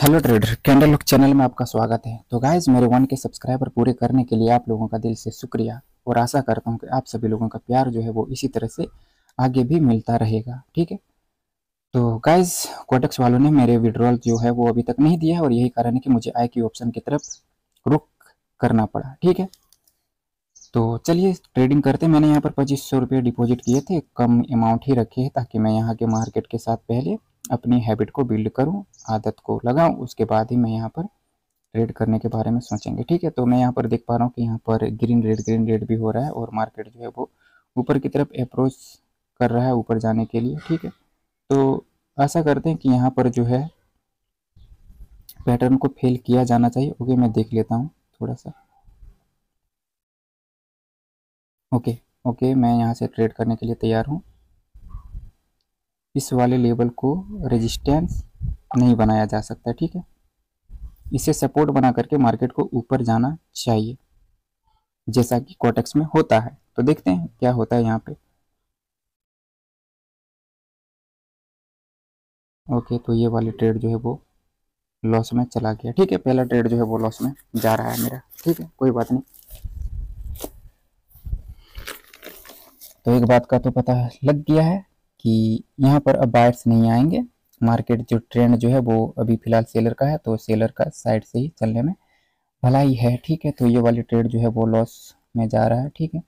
Hello trader, candle lock channel में आपका स्वागत है। तो गाइज, मेरे 1K सब्सक्राइबर पूरे करने के लिए आप लोगों का दिल से शुक्रिया और आशा करता हूं कि आप सभी लोगों का प्यार जो है वो इसी तरह से आगे भी मिलता रहेगा। ठीक है। तो गाइज, कोटेक्स वालों ने मेरे विड्रॉल जो है वो अभी तक नहीं दिया है और यही कारण है कि मुझे आई की ऑप्शन की तरफ रुख करना पड़ा। ठीक है। तो चलिए ट्रेडिंग करते हैं। मैंने यहाँ पर 2500 रुपये डिपॉजिट किए थे, कम अमाउंट ही रखे हैं ताकि मैं यहाँ के मार्केट के साथ पहले अपनी हैबिट को बिल्ड करूँ, आदत को लगाऊँ, उसके बाद ही मैं यहाँ पर ट्रेड करने के बारे में सोचेंगे। ठीक है। तो मैं यहाँ पर देख पा रहा हूँ कि यहाँ पर ग्रीन रेड भी हो रहा है और मार्केट जो है वो ऊपर की तरफ अप्रोच कर रहा है ऊपर जाने के लिए। ठीक है। तो आशा करते हैं कि यहाँ पर जो है पैटर्न को फेल किया जाना चाहिए। ओके, मैं देख लेता हूँ थोड़ा सा। ओके ओके, मैं यहाँ से ट्रेड करने के लिए तैयार हूँ। इस वाले लेवल को रेजिस्टेंस नहीं बनाया जा सकता। ठीक है। इसे सपोर्ट बना करके मार्केट को ऊपर जाना चाहिए, जैसा कि कोटेक्स में होता है। तो देखते हैं क्या होता है यहाँ पे। ओके, तो ये वाली ट्रेड जो है वो लॉस में चला गया। ठीक है, पहला ट्रेड जो है वो लॉस में जा रहा है मेरा। ठीक है, कोई बात नहीं। तो एक बात का तो पता लग गया है कि यहाँ पर अब बायर्स नहीं आएंगे। मार्केट जो ट्रेंड जो है वो अभी फिलहाल सेलर का है, तो सेलर का साइड से ही चलने में भलाई है। ठीक है। तो ये वाली ट्रेड जो है वो लॉस में जा रहा है। ठीक है।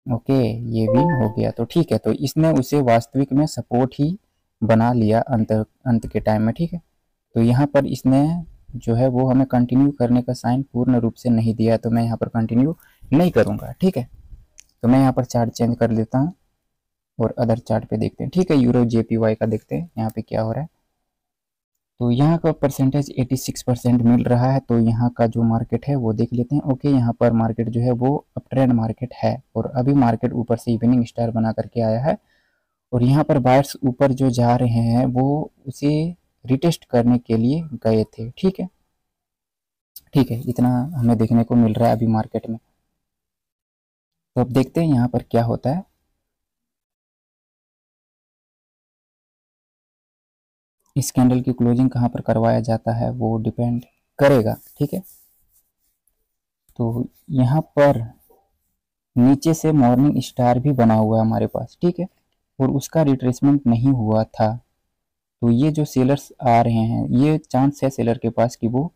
ओके, ये विन हो गया तो ठीक है। तो इसने उसे वास्तविक में सपोर्ट ही बना लिया अंत अंत के टाइम में। ठीक है। तो यहाँ पर इसने जो है वो हमें कंटिन्यू करने का साइन पूर्ण रूप से नहीं दिया, तो मैं यहाँ पर कंटिन्यू नहीं करूँगा। ठीक है। तो मैं यहाँ पर चार्ट चेंज कर लेता हूँ और अदर चार्ट पे देखते हैं। ठीक है, यूरो JPY का देखते हैं यहाँ पे क्या हो रहा है। तो यहाँ का परसेंटेज 86% मिल रहा है। तो यहाँ का जो मार्केट है वो देख लेते हैं। ओके, यहाँ पर मार्केट जो है वो अप ट्रेंड मार्केट है और अभी मार्केट ऊपर से इवनिंग स्टार बना करके आया है और यहाँ पर बायर्स ऊपर जो जा रहे हैं वो उसे रिटेस्ट करने के लिए गए थे। ठीक है। ठीक है, इतना हमें देखने को मिल रहा है अभी मार्केट में। तो अब देखते हैं यहाँ पर क्या होता है। इस कैंडल की क्लोजिंग कहाँ पर करवाया जाता है वो डिपेंड करेगा। ठीक है। तो यहाँ पर नीचे से मॉर्निंग स्टार भी बना हुआ है हमारे पास। ठीक है। और उसका रिट्रेसमेंट नहीं हुआ था। तो ये जो सेलर्स आ रहे हैं, ये चांस है सेलर के पास कि वो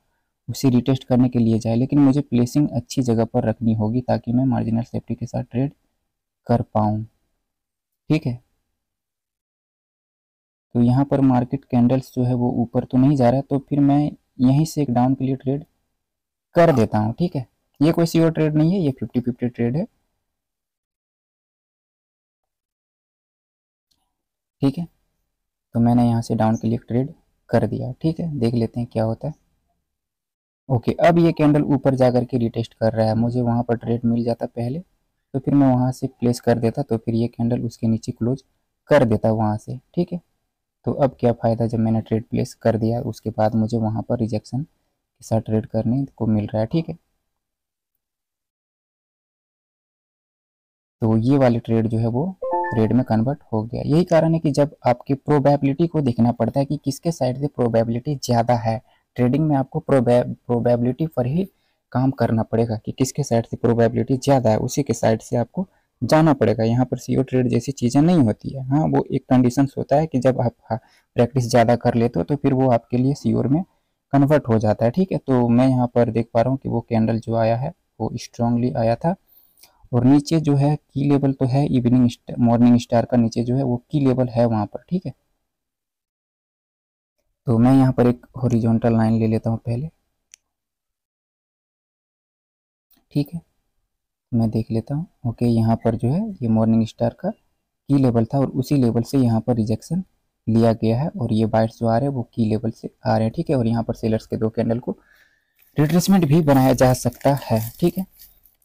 उसे रिटेस्ट करने के लिए जाए, लेकिन मुझे प्लेसिंग अच्छी जगह पर रखनी होगी ताकि मैं मार्जिनल सेफ्टी के साथ ट्रेड कर पाऊँ। ठीक है। तो यहाँ पर मार्केट कैंडल्स जो है वो ऊपर तो नहीं जा रहा है, तो फिर मैं यहीं से एक डाउन के लिए ट्रेड कर देता हूँ। ठीक है। ये कोई श्योर ट्रेड नहीं है, ये 50-50 ट्रेड है। ठीक है। तो मैंने यहाँ से डाउन के लिए ट्रेड कर दिया। ठीक है, देख लेते हैं क्या होता है। ओके, अब ये कैंडल ऊपर जा करके रिटेस्ट कर रहा है। मुझे वहाँ पर ट्रेड मिल जाता पहले तो फिर मैं वहाँ से प्लेस कर देता, तो फिर ये कैंडल उसके नीचे क्लोज कर देता वहाँ से। ठीक है। तो अब क्या फ़ायदा जब मैंने ट्रेड प्लेस कर दिया, उसके बाद मुझे वहाँ पर रिजेक्शन के साथ ट्रेड करने को मिल रहा है। ठीक है। तो ये वाली ट्रेड जो है वो ट्रेड में कन्वर्ट हो गया। यही कारण है कि जब आपकी प्रोबेबिलिटी को देखना पड़ता है कि किसके साइड से प्रोबेबिलिटी ज़्यादा है। ट्रेडिंग में आपको प्रोबेबिलिटी पर ही काम करना पड़ेगा कि किसके साइड से प्रोबेबिलिटी ज़्यादा है, उसी के साइड से आपको जाना पड़ेगा। यहाँ पर सीओ ट्रेड जैसी चीज़ें नहीं होती है। हाँ, वो एक कंडीशंस होता है कि जब आप प्रैक्टिस ज़्यादा कर लेते हो तो फिर वो आपके लिए सीओर में कन्वर्ट हो जाता है। ठीक है। तो मैं यहाँ पर देख पा रहा हूँ कि वो कैंडल जो आया है वो स्ट्रांगली आया था और नीचे जो है की लेवल तो है इवनिंग मॉर्निंग स्टार का, नीचे जो है वो की लेवल है वहाँ पर। ठीक है। तो मैं यहाँ पर एक हॉरिजॉन्टल लाइन ले लेता हूँ पहले। ठीक है, मैं देख लेता हूँ। ओके, यहाँ पर जो है ये मॉर्निंग स्टार का की लेवल था और उसी लेवल से यहाँ पर रिजेक्शन लिया गया है और ये बाइट्स जो आ रहे हैं वो की लेवल से आ रहे हैं। ठीक है। और यहाँ पर सेलर्स के दो कैंडल को रिट्रेसमेंट भी बनाया जा सकता है। ठीक है।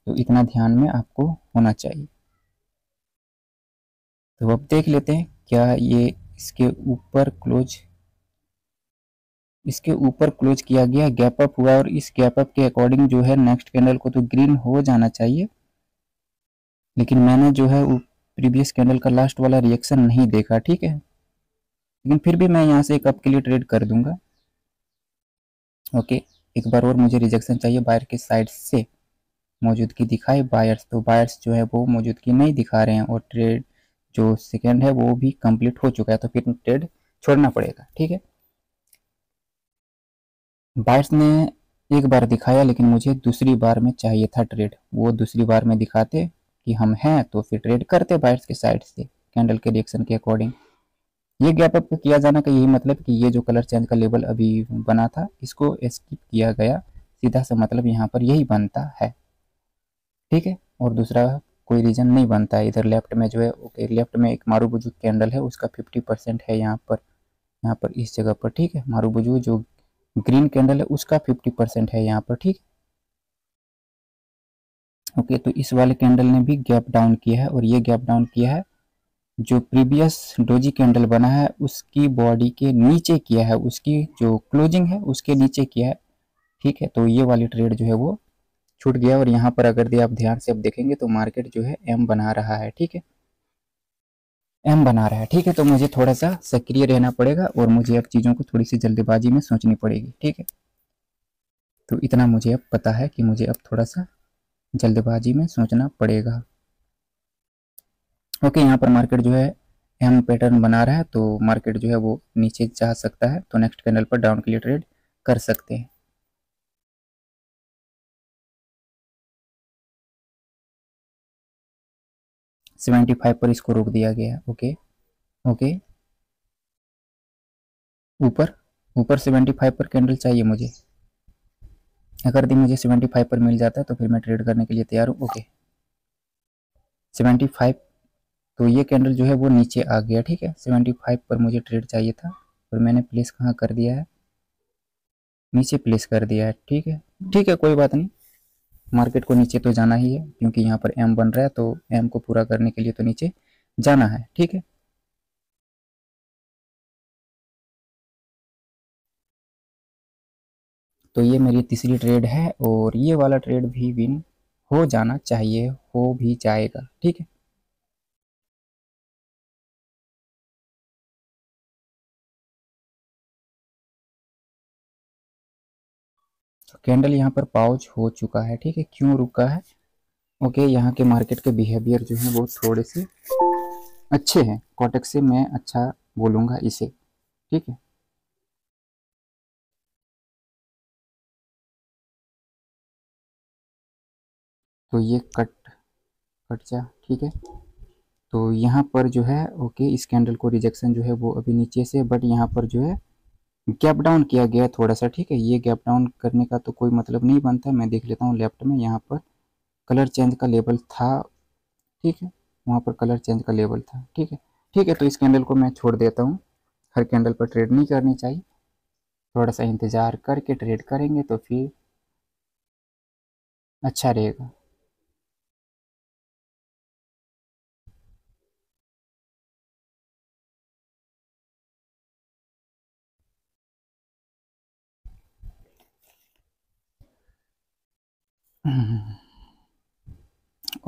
तो इतना ध्यान में आपको होना चाहिए। तो अब देख लेते हैं क्या ये इसके ऊपर क्लोज किया गया, गैप अप हुआ और इस गैप अप के अकॉर्डिंग जो है नेक्स्ट कैंडल को तो ग्रीन हो जाना चाहिए, लेकिन मैंने जो है प्रीवियस कैंडल का लास्ट वाला रिएक्शन नहीं देखा, ठीक है, लेकिन फिर भी मैं यहाँ से एक अप के लिए ट्रेड कर दूंगा। ओके, एक बार और मुझे रिजेक्शन चाहिए बायर के साइड से, मौजूदगी दिखाए बायर्स, तो बायर्स जो है वो मौजूदगी नहीं दिखा रहे हैं और ट्रेड जो सेकेंड है वो भी कंप्लीट हो चुका है, तो फिर ट्रेड छोड़ना पड़ेगा, ठीक है। बायर्स ने एक बार दिखाया लेकिन मुझे दूसरी बार में चाहिए था ट्रेड, वो दूसरी बार में दिखाते कि हम हैं तो फिर ट्रेड करते बायर्स के साइड से कैंडल के रिएक्शन के अकॉर्डिंग। ये गैप अप किया जाना का यही मतलब कि ये जो कलर चेंज का लेवल अभी बना था इसको स्किप किया गया, सीधा सा मतलब यहाँ पर यही बनता है, ठीक है, और दूसरा कोई रीजन नहीं बनता है। इधर लेफ्ट में जो है, ओके, लेफ्ट में एक मारूबुजू कैंडल है उसका 50% है यहाँ पर इस जगह पर, ठीक है, मारूबुजू जो ग्रीन कैंडल है उसका 50% है यहाँ पर, ठीक है। ओके, तो इस वाले कैंडल ने भी गैप डाउन किया है और ये गैप डाउन किया है जो प्रीवियस डोजी कैंडल बना है उसकी बॉडी के नीचे किया है, उसकी जो क्लोजिंग है उसके नीचे किया है, ठीक है। तो ये वाली ट्रेड जो है वो छूट गया और यहाँ पर अगर आप ध्यान से अब देखेंगे तो मार्केट जो है एम बना रहा है, ठीक है, एम बना रहा है, ठीक है। तो मुझे थोड़ा सा सक्रिय रहना पड़ेगा और मुझे अब चीज़ों को थोड़ी सी जल्दबाजी में सोचनी पड़ेगी, ठीक है। तो इतना मुझे अब पता है कि मुझे अब थोड़ा सा जल्दबाजी में सोचना पड़ेगा। ओके, यहाँ पर मार्केट जो है एम पैटर्न बना रहा है तो मार्केट जो है वो नीचे जा सकता है, तो नेक्स्ट कैंडल पर डाउन के लिए ट्रेड कर सकते हैं। सेवेंटी 75 पर इसको रोक दिया गया है। ओके ओके, ऊपर ऊपर 75 पर कैंडल चाहिए मुझे, अगर दी मुझे 75 पर मिल जाता है तो फिर मैं ट्रेड करने के लिए तैयार हूँ। ओके, 75, तो ये कैंडल जो है वो नीचे आ गया, ठीक है, 75 पर मुझे ट्रेड चाहिए था और मैंने प्लेस कहाँ कर दिया है, नीचे प्लेस कर दिया है, ठीक है, ठीक है, कोई बात नहीं, मार्केट को नीचे तो जाना ही है क्योंकि यहाँ पर एम बन रहा है तो एम को पूरा करने के लिए तो नीचे जाना है, ठीक है। तो ये मेरी तीसरी ट्रेड है और ये वाला ट्रेड भी विन हो जाना चाहिए, हो भी जाएगा, ठीक है। तो कैंडल यहाँ पर पाउच हो चुका है, ठीक है, क्यों रुका है, ओके, यहाँ के मार्केट के बिहेवियर जो है वो थोड़े से अच्छे हैं, कोटक से मैं अच्छा बोलूँगा इसे, ठीक है। तो ये कट कट जा, ठीक है। तो यहाँ पर जो है ओके, इस कैंडल को रिजेक्शन जो है वो अभी नीचे से, बट यहाँ पर जो है गैप डाउन किया गया थोड़ा सा, ठीक है, ये गैप डाउन करने का तो कोई मतलब नहीं बनता, मैं देख लेता हूँ लेफ्ट में, यहाँ पर कलर चेंज का लेवल था, ठीक है, वहाँ पर कलर चेंज का लेवल था, ठीक है, ठीक है। तो इस कैंडल को मैं छोड़ देता हूँ, हर कैंडल पर ट्रेड नहीं करनी चाहिए, थोड़ा सा इंतज़ार करके ट्रेड करेंगे तो फिर अच्छा रहेगा।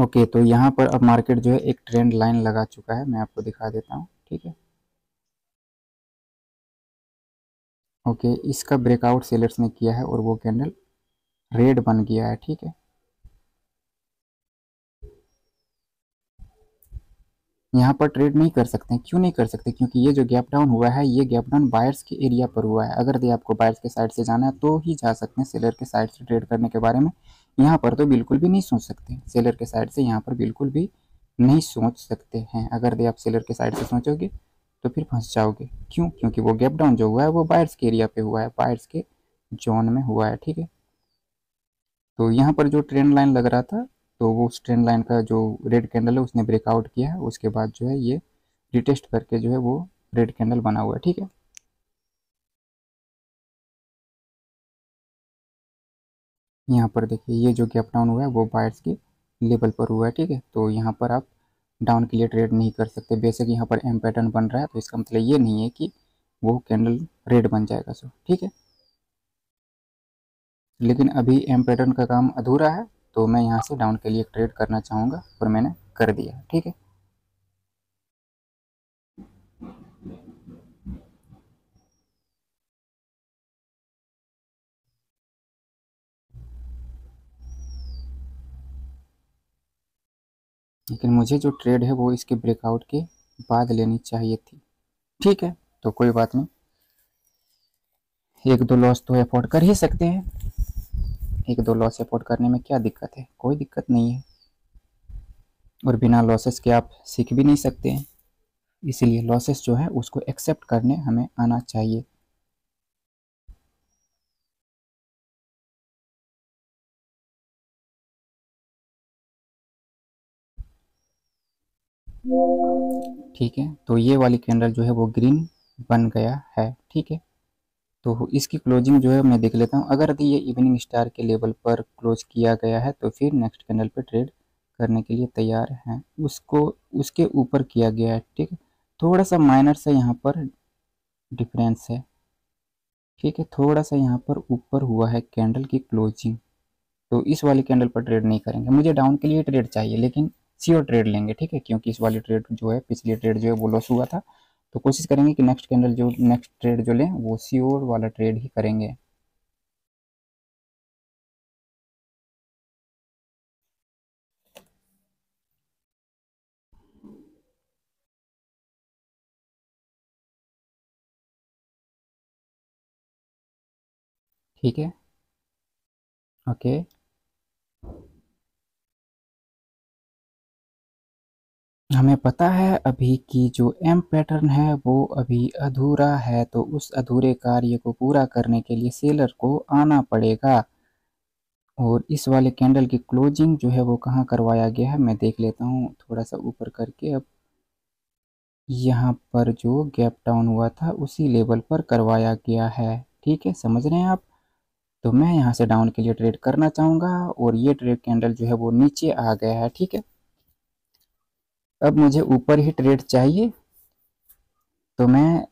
ओके, तो यहाँ पर अब मार्केट जो है एक ट्रेंड लाइन लगा चुका है, मैं आपको दिखा देता हूँ, ठीक है। ओके, इसका ब्रेकआउट सेलर्स ने किया है और वो कैंडल रेड बन गया है, ठीक है। यहाँ पर ट्रेड नहीं कर सकते हैं, क्यों नहीं कर सकते, क्योंकि ये जो गैप डाउन हुआ है ये गैप डाउन बायर्स के एरिया पर हुआ है, अगर आपको बायर्स के साइड से जाना है तो ही जा सकते हैं, सेलर के साइड से ट्रेड करने के बारे में यहाँ पर तो बिल्कुल भी नहीं सोच सकते, सेलर के साइड से यहाँ पर बिल्कुल भी नहीं सोच सकते हैं, अगर आप सेलर के साइड से सोचोगे तो फिर फंस जाओगे, क्यों, क्योंकि वो गैप डाउन जो हुआ है वो बायर्स के एरिया पे हुआ है, बायर्स के जोन में हुआ है, ठीक है। तो यहाँ पर जो ट्रेंड लाइन लग रहा था तो वो उस ट्रेंड लाइन का जो रेड कैंडल है उसने ब्रेकआउट किया है, उसके बाद जो है ये रिटेस्ट करके जो है वो रेड कैंडल बना हुआ है, ठीक है। यहाँ पर देखिए ये जो गैप डाउन हुआ है वो बायर्स के लेवल पर हुआ है, ठीक है। तो यहाँ पर आप डाउन के लिए ट्रेड नहीं कर सकते, बेशक यहाँ पर एम पैटर्न बन रहा है तो इसका मतलब ये नहीं है कि वो कैंडल रेड बन जाएगा, सो ठीक है। लेकिन अभी एम पैटर्न का काम अधूरा है तो मैं यहाँ से डाउन के लिए ट्रेड करना चाहूँगा और मैंने कर दिया, ठीक है। लेकिन मुझे जो ट्रेड है वो इसके ब्रेकआउट के बाद लेनी चाहिए थी। ठीक है, तो कोई बात नहीं, एक दो लॉस तो अफोर्ड कर ही सकते हैं। एक दो लॉस अफोर्ड करने में क्या दिक्कत है, कोई दिक्कत नहीं है। और बिना लॉसेस के आप सीख भी नहीं सकते हैं, इसीलिए लॉसेस जो है उसको एक्सेप्ट करने हमें आना चाहिए। ठीक है, तो ये वाली कैंडल जो है वो ग्रीन बन गया है। ठीक है, तो इसकी क्लोजिंग जो है मैं देख लेता हूँ। अगर ये इवनिंग स्टार के लेवल पर क्लोज किया गया है तो फिर नेक्स्ट कैंडल पे ट्रेड करने के लिए तैयार हैं। उसको उसके ऊपर किया गया है। ठीक है, थोड़ा सा माइनर सा यहाँ पर डिफरेंस है। ठीक है, थोड़ा सा यहाँ पर ऊपर हुआ है कैंडल की क्लोजिंग, तो इस वाली कैंडल पर ट्रेड नहीं करेंगे। मुझे डाउन के लिए ट्रेड चाहिए, लेकिन श्योर ट्रेड लेंगे। ठीक है, क्योंकि इस वाली ट्रेड जो है, पिछली ट्रेड जो है वो लॉस हुआ था, तो कोशिश करेंगे कि नेक्स्ट कैंडल जो नेक्स्ट ट्रेड जो लें वो श्योर वाला ट्रेड ही करेंगे। ठीक है, ओके, हमें पता है अभी की जो एम पैटर्न है वो अभी अधूरा है, तो उस अधूरे कार्य को पूरा करने के लिए सेलर को आना पड़ेगा। और इस वाले कैंडल की क्लोजिंग जो है वो कहाँ करवाया गया है मैं देख लेता हूँ थोड़ा सा ऊपर करके। अब यहाँ पर जो गैप डाउन हुआ था उसी लेवल पर करवाया गया है। ठीक है, समझ रहे हैं आप। तो मैं यहाँ से डाउन के लिए ट्रेड करना चाहूँगा, और ये ट्रेड कैंडल जो है वो नीचे आ गया है। ठीक है, अब मुझे ऊपर ही ट्रेड चाहिए, तो मैं,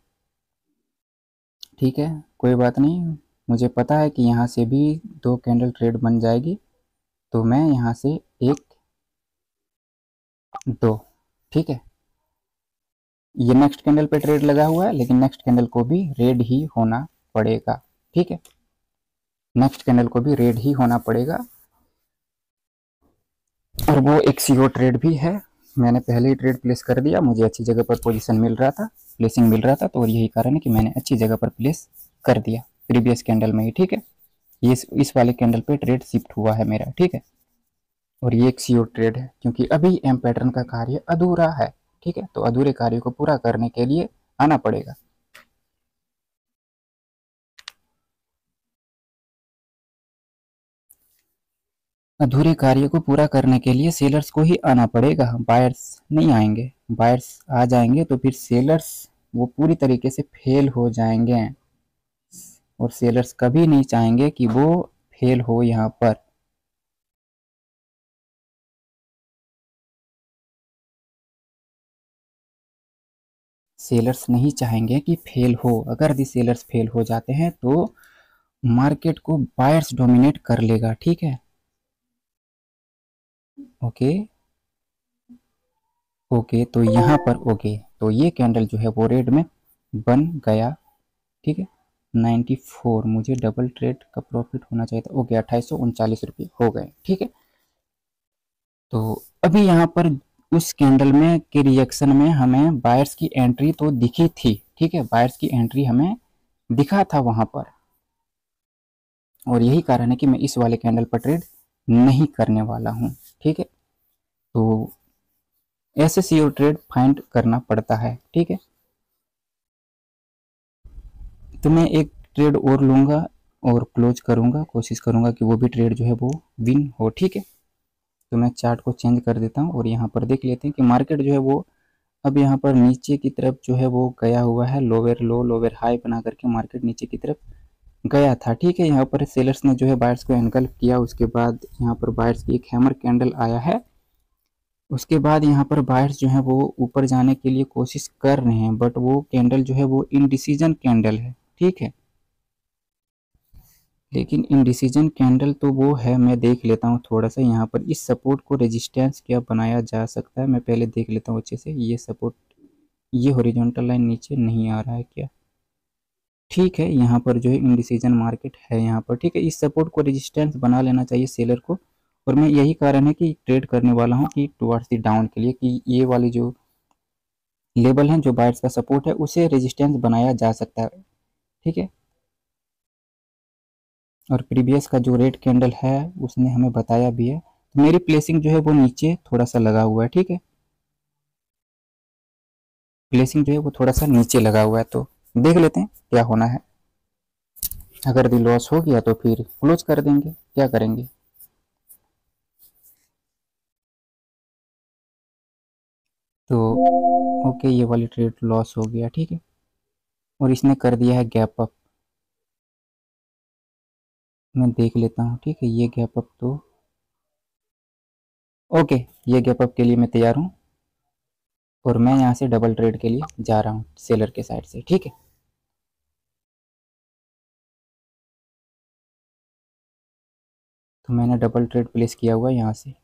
ठीक है, कोई बात नहीं, मुझे पता है कि यहाँ से भी दो कैंडल ट्रेड बन जाएगी, तो मैं यहाँ से एक दो, ठीक है, ये नेक्स्ट कैंडल पे ट्रेड लगा हुआ है, लेकिन नेक्स्ट कैंडल को भी रेड ही होना पड़ेगा। ठीक है, नेक्स्ट कैंडल को भी रेड ही होना पड़ेगा, और वो एक सीओ ट्रेड भी है। मैंने पहले ही ट्रेड प्लेस कर दिया, मुझे अच्छी जगह पर पोजीशन मिल रहा था, प्लेसिंग मिल रहा था, तो यही कारण है कि मैंने अच्छी जगह पर प्लेस कर दिया प्रीवियस कैंडल में ही। ठीक है, ये इस वाले कैंडल पे ट्रेड शिफ्ट हुआ है मेरा। ठीक है, और ये एक सीओ ट्रेड है, क्योंकि अभी एम पैटर्न का कार्य अधूरा है। ठीक है, तो अधूरे कार्य को पूरा करने के लिए आना पड़ेगा। अधूरे कार्य को पूरा करने के लिए सेलर्स को ही आना पड़ेगा, बायर्स नहीं आएंगे। बायर्स आ जाएंगे तो फिर सेलर्स वो पूरी तरीके से फेल हो जाएंगे, और सेलर्स कभी नहीं चाहेंगे कि वो फेल हो यहाँ पर। सेलर्स नहीं चाहेंगे कि फेल हो। अगर यदि सेलर्स फेल हो जाते हैं तो मार्केट को बायर्स डोमिनेट कर लेगा। ठीक है, ओके ओके, तो यहाँ पर ओके, तो ये कैंडल जो है वो रेड में बन गया। ठीक है, 94, मुझे डबल ट्रेड का प्रॉफिट होना चाहिए था। ओके, 2839 रुपये हो गए। ठीक है, तो अभी यहाँ पर उस कैंडल में के रिएक्शन में हमें बायर्स की एंट्री तो दिखी थी। ठीक है, बायर्स की एंट्री हमें दिखा था वहां पर, और यही कारण है कि मैं इस वाले कैंडल पर ट्रेड नहीं करने वाला हूं। ठीक है, तो ऐसे सीओ ट्रेड फाइंड करना पड़ता है। ठीक है, तो मैं एक ट्रेड और लूंगा और क्लोज करूंगा, कोशिश करूंगा कि वो भी ट्रेड जो है वो विन हो। ठीक है, तो मैं चार्ट को चेंज कर देता हूँ, और यहाँ पर देख लेते हैं कि मार्केट जो है वो अब यहाँ पर नीचे की तरफ जो है वो गया हुआ है। लोअर लो लोअर हाई बना करके मार्केट नीचे की तरफ गया था। ठीक है, यहाँ पर सेलर्स ने जो है बायर्स को एनगल्फ किया, उसके बाद यहाँ पर बायर्स की एक हैमर कैंडल आया है। उसके बाद यहाँ पर बायर्स जो है वो ऊपर जाने के लिए कोशिश कर रहे हैं, बट वो कैंडल जो है वो इनडिसीजन कैंडल है। ठीक है, लेकिन इनडिसीजन कैंडल तो वो है, मैं देख लेता हूँ थोड़ा सा यहाँ पर इस सपोर्ट को रेजिस्टेंस क्या बनाया जा सकता है। मैं पहले देख लेता हूँ अच्छे से, ये सपोर्ट, ये हॉरिजॉन्टल लाइन नीचे नहीं आ रहा है क्या। ठीक है, यहाँ पर जो है इनडिसीजन मार्केट है यहाँ पर। ठीक है, इस सपोर्ट को रेजिस्टेंस बना लेना चाहिए सेलर को, और मैं यही कारण है कि ट्रेड करने वाला हूँ कि टुवर्ड्स द डाउन के लिए, कि ये वाली जो लेवल है जो बायर्स का सपोर्ट है उसे रेजिस्टेंस बनाया जा सकता है, ठीक है। और प्रीवियस का जो रेड कैंडल है उसने हमें बताया भी है, तो मेरी प्लेसिंग जो है वो नीचे थोड़ा सा लगा हुआ है, ठीक है। प्लेसिंग जो है वो थोड़ा सा नीचे लगा हुआ है, तो देख लेते हैं क्या होना है। अगर भी लॉस हो गया तो फिर क्लोज कर देंगे, क्या करेंगे। तो ओके, ये वाली ट्रेड लॉस हो गया, ठीक है। और इसने कर दिया है गैप अप, मैं देख लेता हूँ, ठीक है। ये गैप अप तो ओके, ये गैप अप के लिए मैं तैयार हूँ, और मैं यहाँ से डबल ट्रेड के लिए जा रहा हूँ सेलर के साइड से, ठीक है। तो मैंने डबल ट्रेड प्लेस किया हुआ है यहाँ से।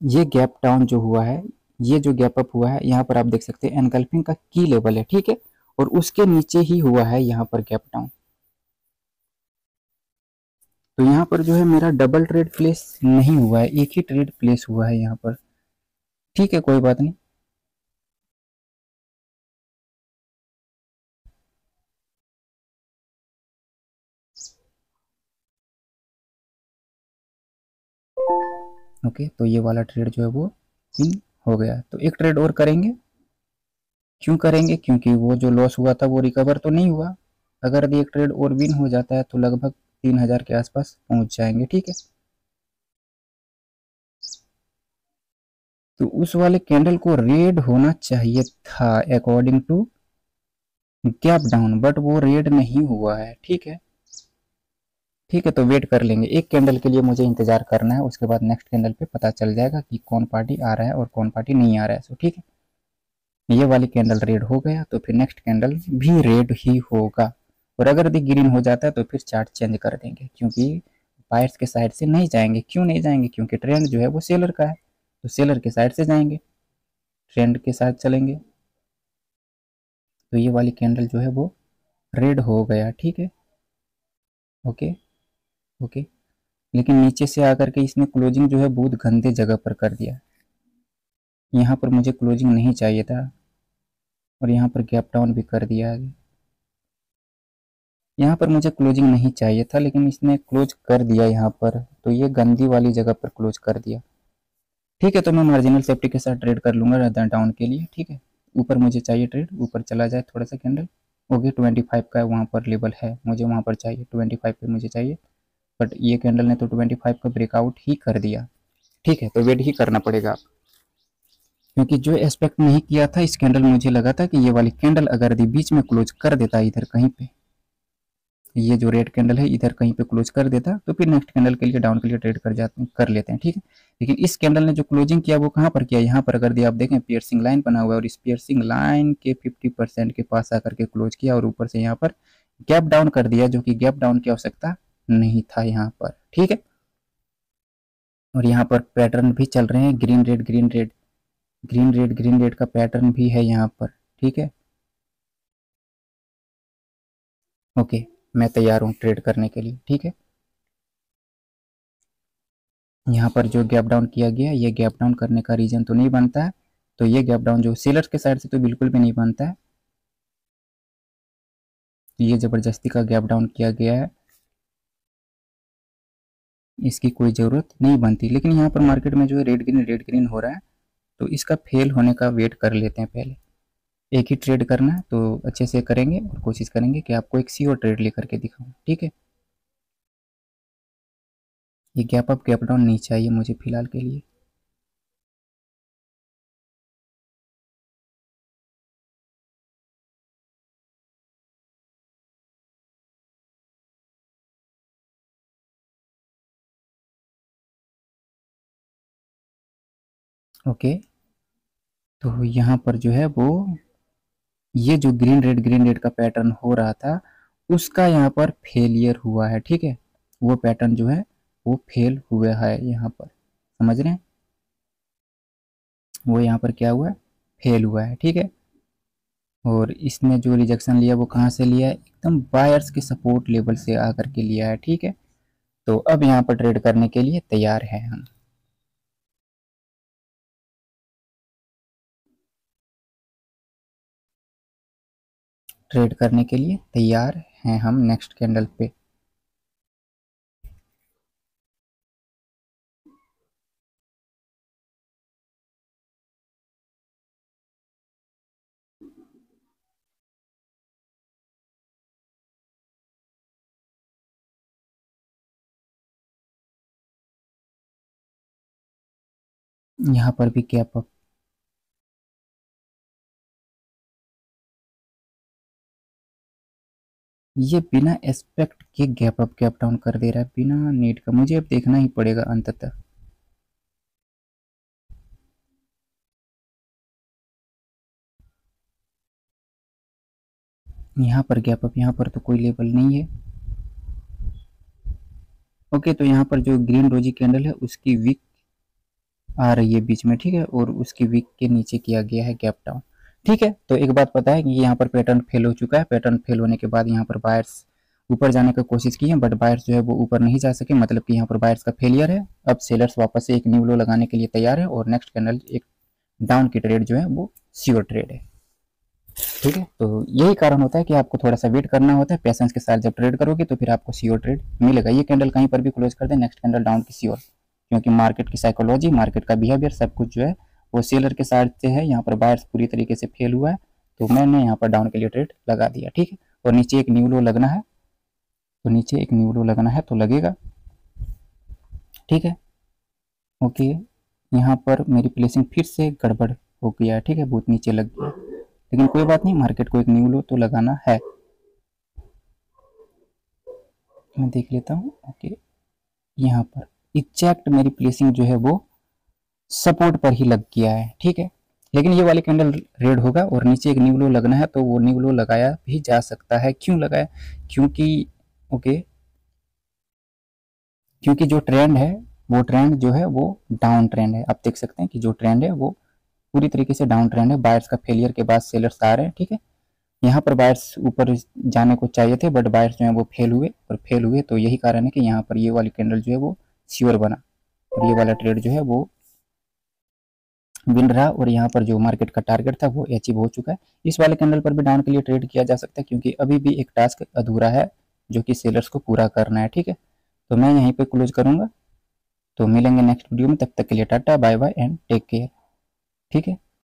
ये गैप डाउन जो हुआ है, ये जो गैप अप हुआ है यहाँ पर आप देख सकते हैं एनगल्फिंग का की लेवल है, ठीक है। और उसके नीचे ही हुआ है यहाँ पर गैप डाउन। तो यहाँ पर जो है मेरा डबल ट्रेड प्लेस नहीं हुआ है, एक ही ट्रेड प्लेस हुआ है यहाँ पर, ठीक है, कोई बात नहीं। ओके, तो ये वाला ट्रेड जो है वो विन हो गया। तो एक ट्रेड और करेंगे, क्यों करेंगे, क्योंकि वो जो लॉस हुआ था वो रिकवर तो नहीं हुआ। अगर एक ट्रेड और विन हो जाता है तो लगभग 3000 के आसपास पहुंच जाएंगे, ठीक है। तो उस वाले कैंडल को रेड होना चाहिए था according to gap down, but वो रेड नहीं हुआ है, ठीक है। ठीक है, तो वेट कर लेंगे, एक कैंडल के लिए मुझे इंतजार करना है, उसके बाद नेक्स्ट कैंडल पे पता चल जाएगा कि कौन पार्टी आ रहा है और कौन पार्टी नहीं आ रहा है। सो ठीक है, ये वाली कैंडल रेड हो गया तो फिर नेक्स्ट कैंडल भी रेड ही होगा। और अगर दी ग्रीन हो जाता है तो फिर चार्ट चेंज कर देंगे, क्योंकि बायर्स के साइड से नहीं जाएंगे। क्यों नहीं जाएंगे, क्योंकि ट्रेंड जो है वो सेलर का है, तो सेलर के साइड से जाएंगे, ट्रेंड के साथ चलेंगे। तो ये वाली कैंडल जो है वो रेड हो गया, ठीक है। ओके ओके, लेकिन नीचे से आकर के इसने क्लोजिंग जो है बहुत गंदे जगह पर कर दिया। यहाँ पर मुझे क्लोजिंग नहीं चाहिए था, और यहाँ पर गैप डाउन भी कर दिया आगे। यहाँ पर मुझे क्लोजिंग नहीं चाहिए था, लेकिन इसने क्लोज कर दिया यहाँ पर, तो ये गंदी वाली जगह पर क्लोज कर दिया। ठीक है, तो मैं मार्जिनल सेफ्टी के साथ ट्रेड कर लूँगा डाउन के लिए, ठीक है। ऊपर मुझे चाहिए ट्रेड, ऊपर चला जाए थोड़ा सा कैंडल। ओके, 25 का वहाँ पर लेवल है, मुझे वहाँ पर चाहिए 25 पे मुझे चाहिए, बट ये कैंडल ने तो 25 का ब्रेकआउट ही कर दिया। ठीक है, तो वेट ही करना पड़ेगा आप, क्योंकि जो एक्सपेक्ट नहीं किया था इस कैंडल, मुझे लगा था कि ये वाली कैंडल अगर बीच में क्लोज कर देता इधर कहीं पे, ये जो रेड कैंडल है इधर कहीं पे क्लोज कर देता, तो फिर नेक्स्ट कैंडल के लिए डाउन के लिए ट्रेड कर लेते हैं, ठीक है। लेकिन इस कैंडल ने जो क्लोजिंग किया वो कहाँ पर किया, यहाँ पर अगर दिया आप देखें पियर्सिंग लाइन बना हुआ है, और इस पियर्सिंग लाइन के 50% के पास आकर के क्लोज किया, और ऊपर से यहाँ पर गैप डाउन कर दिया, जो कि गैप डाउन की आवश्यकता नहीं था यहाँ पर, ठीक है। और यहाँ पर पैटर्न भी चल रहे हैं, green red green red green red green red का पैटर्न भी है यहाँ पर, ठीक है। ओके, मैं तैयार हूँ ट्रेड करने के लिए, ठीक है। यहाँ पर जो गैप डाउन किया गया, ये गैप डाउन करने का रीजन तो नहीं बनता है, तो ये गैप डाउन जो सेलर्स के साइड से तो बिल्कुल भी नहीं बनता है, ये ज़बरदस्ती का गैप डाउन किया गया है, इसकी कोई ज़रूरत नहीं बनती। लेकिन यहाँ पर मार्केट में जो है रेड ग्रीन हो रहा है, तो इसका फेल होने का वेट कर लेते हैं पहले। एक ही ट्रेड करना है तो अच्छे से करेंगे, और कोशिश करेंगे कि आपको एक सी और ट्रेड लेकर के दिखाऊँ, ठीक है। ये गैप अप गैप डाउन नहीं चाहिए मुझे फिलहाल के लिए। ओके, तो यहाँ पर जो है वो ये जो ग्रीन रेड का पैटर्न हो रहा था उसका यहाँ पर फेलियर हुआ है, ठीक है। वो पैटर्न जो है वो फेल हुआ है यहाँ पर, समझ रहे हैं, वो यहाँ पर क्या हुआ है, फेल हुआ है, ठीक है। और इसने जो रिजेक्शन लिया वो कहाँ से लिया है, एकदम बायर्स के सपोर्ट लेवल से आकर के लिया है, ठीक है। तो अब यहाँ पर ट्रेड करने के लिए तैयार हैं हम। ट्रेड करने के लिए तैयार हैं हम नेक्स्ट कैंडल पे। यहाँ पर भी गैप अप, ये बिना एक्सपेक्ट के गैप अप गैप डाउन कर दे रहा है बिना नीड का, मुझे अब देखना ही पड़ेगा अंततः। यहाँ पर गैप अप, यहाँ पर तो कोई लेवल नहीं है। ओके, तो यहाँ पर जो ग्रीन रोजी कैंडल है उसकी वीक आ रही है बीच में, ठीक है, और उसकी वीक के नीचे किया गया है गैप डाउन, ठीक है। तो एक बात पता है कि यहाँ पर पैटर्न फेल हो चुका है। पैटर्न फेल होने के बाद यहाँ पर बायर्स ऊपर जाने का कोशिश की है, बट बायर्स जो है वो ऊपर नहीं जा सके, मतलब कि यहाँ पर बायर्स का फेलियर है। अब सेलर्स वापस से एक न्यू लो लगाने के लिए तैयार है, और नेक्स्ट कैंडल एक डाउन की ट्रेड जो है वो श्योर ट्रेड है, ठीक है। तो यही कारण होता है कि आपको थोड़ा सा वेट करना होता है, पेशेंस के साथ जब ट्रेड करोगे तो फिर आपको श्योर ट्रेड मिलेगा। ये कैंडल कहीं पर भी क्लोज कर दे, नेक्स्ट कैंडल डाउन की श्योर, क्योंकि मार्केट की साइकोलॉजी, मार्केट का बिहेवियर सब कुछ जो है वो सेलर के साथ से है। यहाँ पर बायर्स पूरी तरीके से फेल हुआ है, तो मैंने यहाँ पर डाउन के लिए ट्रेड लगा दिया, ठीक है। और नीचे एक न्यू लो लगना है, तो नीचे एक न्यू लो लगना है तो लगेगा, ठीक है। ओके, यहाँ पर मेरी प्लेसिंग फिर से गड़बड़ हो गया है, ठीक है, बहुत नीचे लग गया, लेकिन कोई बात नहीं, मार्केट को एक न्यू लो तो लगाना है। मैं देख लेता हूँ। ओके, यहाँ पर एग्जैक्ट मेरी प्लेसिंग जो है वो सपोर्ट पर ही लग गया है, ठीक है। लेकिन ये वाली कैंडल रेड होगा और नीचे एक न्यू लो लगना है, तो वो न्यू लो लगाया भी जा सकता है। क्यों लगाया, क्योंकि ओके, क्योंकि जो ट्रेंड है वो ट्रेंड जो है वो डाउन ट्रेंड है। आप देख सकते हैं कि जो ट्रेंड है वो पूरी तरीके से डाउन ट्रेंड है। बायर्स का फेलियर के बाद सेलर्स आ रहे हैं, ठीक है। यहाँ पर बायर्स ऊपर जाने को चाहिए थे, बट बायर्स जो है वो फेल हुए, और फेल हुए तो यही कारण है कि यहाँ पर ये वाली कैंडल जो है वो श्योर बना, और ये वाला ट्रेड जो है वो विन रहा, और यहाँ पर जो मार्केट का टारगेट था वो अचीव हो चुका है। इस वाले कैंडल पर भी डाउन के लिए ट्रेड किया जा सकता है, क्योंकि अभी भी एक टास्क अधूरा है जो कि सेलर्स को पूरा करना है, ठीक है। तो मैं यहीं पे क्लोज करूंगा, तो मिलेंगे नेक्स्ट वीडियो में, तब तक के लिए tata bye bye and take care, ठीक है।